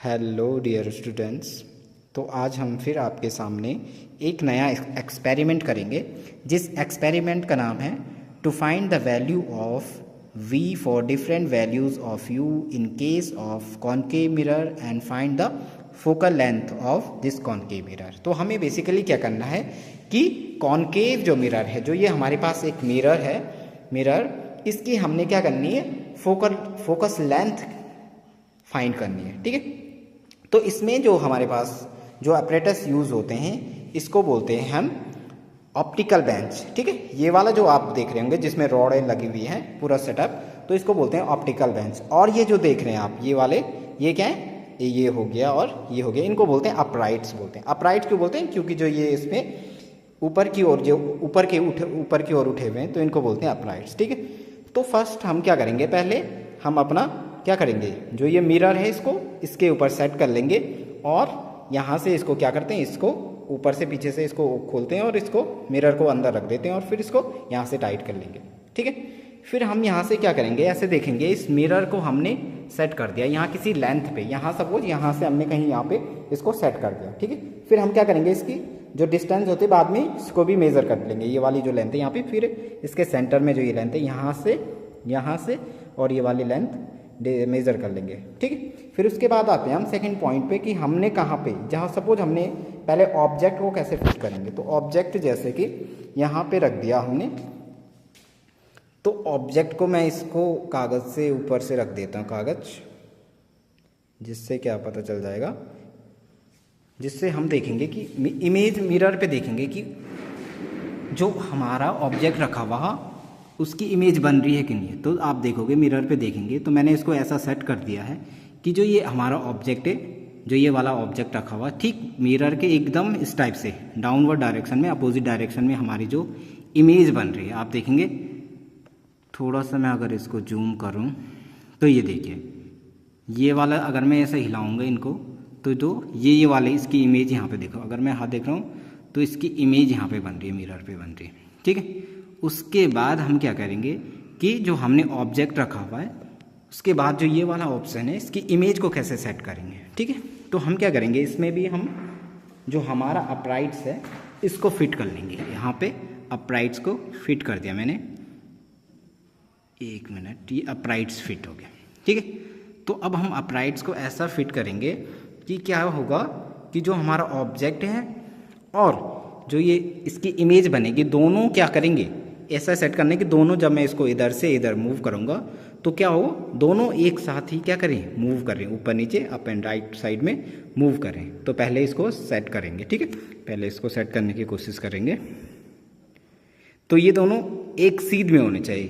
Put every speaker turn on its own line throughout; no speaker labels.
Hello dear students. तो आज हम फिर आपके सामने एक नया एक्सपेरिमेंट करेंगे, जिस एक्सपेरिमेंट का नाम है to find the value of v for different values of u in case of concave mirror and find the focal length of this concave mirror. तो हमें बेसिकली क्या करना है कि कॉनकेव जो मिरर है, जो ये हमारे पास एक मिरर है, इसकी हमने क्या करनी है, फोकस लेंथ फाइंड करनी है। ठीक है, तो इसमें जो हमारे पास जो अपरेटस यूज़ होते हैं इसको बोलते हैं हम ऑप्टिकल बेंच। ठीक है, ये वाला जो आप देख रहे होंगे जिसमें रॉडें लगी हुई हैं पूरा सेटअप, तो इसको बोलते हैं ऑप्टिकल बेंच। और ये जो देख रहे हैं आप, ये वाले, ये क्या है, ये हो गया और ये हो गया, इनको बोलते हैं अपराइट्स बोलते हैं। अपराइट क्यों बोलते हैं? क्योंकि जो ये इसमें ऊपर की ओर जो ऊपर की ओर उठे हुए हैं, तो इनको बोलते हैं अपराइट्स। ठीक है, तो फर्स्ट हम क्या करेंगे, पहले हम अपना क्या करेंगे, जो ये मिरर है इसको इसके ऊपर सेट कर लेंगे और यहाँ से इसको क्या करते हैं, इसको ऊपर से पीछे से इसको खोलते हैं और इसको मिरर को अंदर रख देते हैं और फिर इसको यहाँ से टाइट कर लेंगे। ठीक है, फिर हम यहाँ से क्या करेंगे, ऐसे देखेंगे इस मिरर को हमने सेट कर दिया यहाँ किसी लेंथ पे, यहाँ सपोज यहाँ से हमने कहीं यहाँ पे इसको सेट कर दिया। ठीक है, फिर हम क्या करेंगे, इसकी जो डिस्टेंस होती है बाद में इसको भी मेज़र कर लेंगे, ये वाली जो लेंथ है यहाँ पे, फिर इसके सेंटर में जो ये लेंथ है यहाँ से और ये वाली लेंथ मेज़र कर लेंगे। ठीक है, फिर उसके बाद आते हैं हम सेकंड पॉइंट पे कि हमने कहाँ पे, जहाँ सपोज हमने पहले ऑब्जेक्ट को कैसे फिट करेंगे। तो ऑब्जेक्ट जैसे कि यहाँ पे रख दिया हमने, तो ऑब्जेक्ट को मैं इसको कागज़ से ऊपर से रख देता हूँ, कागज़, जिससे क्या पता चल जाएगा, जिससे हम देखेंगे कि इमेज मिरर पे देखेंगे कि जो हमारा ऑब्जेक्ट रखा हुआ उसकी इमेज बन रही है कि नहीं। तो आप देखोगे मिरर पे देखेंगे, तो मैंने इसको ऐसा सेट कर दिया है कि जो ये हमारा ऑब्जेक्ट है, जो ये वाला ऑब्जेक्ट रखा हुआ ठीक मिरर के एकदम इस टाइप से डाउनवर्ड डायरेक्शन में, अपोजिट डायरेक्शन में हमारी जो इमेज बन रही है। आप देखेंगे, थोड़ा सा मैं अगर इसको जूम करूँ तो ये देखिए, ये वाला अगर मैं ऐसे हिलाऊँगा इनको, तो जो ये वाले इसकी इमेज यहाँ पे देखो, अगर मैं हाथ देख रहा हूँ तो इसकी इमेज यहाँ पे बन रही है, मिरर पे बन रही है। ठीक है, उसके बाद हम क्या करेंगे कि जो हमने ऑब्जेक्ट रखा हुआ है उसके बाद जो ये वाला ऑप्शन है, इसकी इमेज को कैसे सेट करेंगे। ठीक है, तो हम क्या करेंगे, इसमें भी हम जो हमारा अपराइट्स है इसको फिट कर लेंगे। यहाँ पे अपराइट्स को फिट कर दिया मैंने, एक मिनट, ये अपराइट्स फिट हो गया। ठीक है, तो अब हम अपराइट्स को ऐसा फिट करेंगे कि क्या होगा कि जो हमारा ऑब्जेक्ट है और जो ये इसकी इमेज बनेगी, दोनों क्या करेंगे, ऐसा सेट करने कि दोनों, जब मैं इसको इधर से इधर मूव करूँगा तो क्या हो, दोनों एक साथ ही क्या करें, मूव करें, ऊपर नीचे अप एंड राइट साइड में मूव करें। तो पहले इसको सेट करेंगे। ठीक है, पहले इसको सेट करने की कोशिश करेंगे। तो ये दोनों एक सीध में होने चाहिए,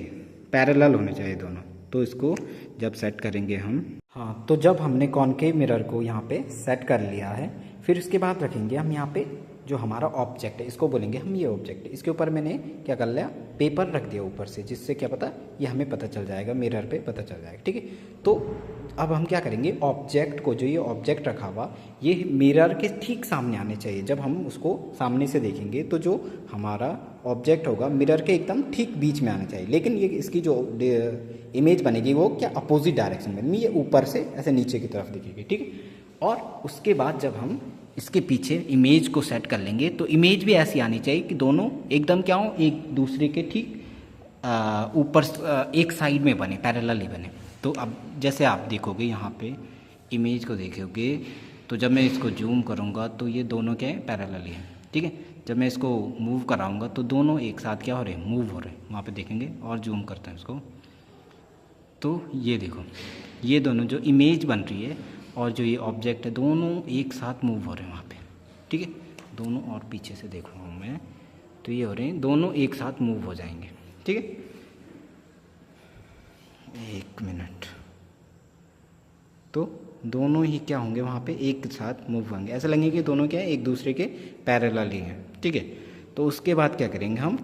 पैरेलल होने चाहिए दोनों। तो इसको जब सेट करेंगे हम, हाँ, तो जब हमने कॉनकेव मिरर को यहाँ पे सेट कर लिया है, फिर उसके बाद रखेंगे हम यहाँ पे जो हमारा ऑब्जेक्ट है, इसको बोलेंगे हम ये ऑब्जेक्ट है। इसके ऊपर मैंने क्या कर लिया, पेपर रख दिया ऊपर से, जिससे क्या पता, ये हमें पता चल जाएगा, मिरर पे पता चल जाएगा। ठीक है, तो अब हम क्या करेंगे, ऑब्जेक्ट को, जो ये ऑब्जेक्ट रखा हुआ, ये मिरर के ठीक सामने आने चाहिए। जब हम उसको सामने से देखेंगे तो जो हमारा ऑब्जेक्ट होगा मिरर के एकदम ठीक बीच में आना चाहिए, लेकिन ये इसकी जो इमेज बनेगी वो क्या, अपोजिट डायरेक्शन में, ये ऊपर से ऐसे नीचे की तरफ दिखेगी। ठीक है, और उसके बाद जब हम इसके पीछे इमेज को सेट कर लेंगे तो इमेज भी ऐसी आनी चाहिए कि दोनों एकदम क्या हो, एक दूसरे के ठीक ऊपर एक साइड में बने, पैरेलल ही बने। तो अब जैसे आप देखोगे यहाँ पे इमेज को देखोगे, तो जब मैं इसको जूम करूँगा तो ये दोनों क्या है, पैरेलल ही है। ठीक है, जब मैं इसको मूव कराऊँगा तो दोनों एक साथ क्या हो रहे हैं, मूव हो रहे हैं। वहाँ पे देखेंगे, और जूम करते हैं इसको, तो ये देखो, ये दोनों जो इमेज बन रही है और जो ये ऑब्जेक्ट है, दोनों एक साथ मूव हो रहे हैं वहाँ पे। ठीक है, दोनों, और पीछे से देखो मैं, तो ये हो रहे हैं, दोनों एक साथ मूव हो जाएंगे। ठीक है, एक मिनट, तो दोनों ही क्या होंगे, वहाँ पे एक साथ मूव होंगे, ऐसा लगेंगे कि दोनों क्या है, एक दूसरे के पैरेलल ही हैं। ठीक है, तो उसके बाद क्या करेंगे, हम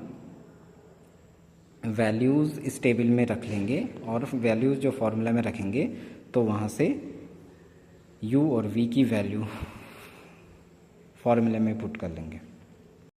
वैल्यूज़ इस टेबल में रख लेंगे और वैल्यूज़ जो फॉर्मूला में रखेंगे तो वहाँ से u और v की वैल्यू फॉर्मूले में पुट कर लेंगे।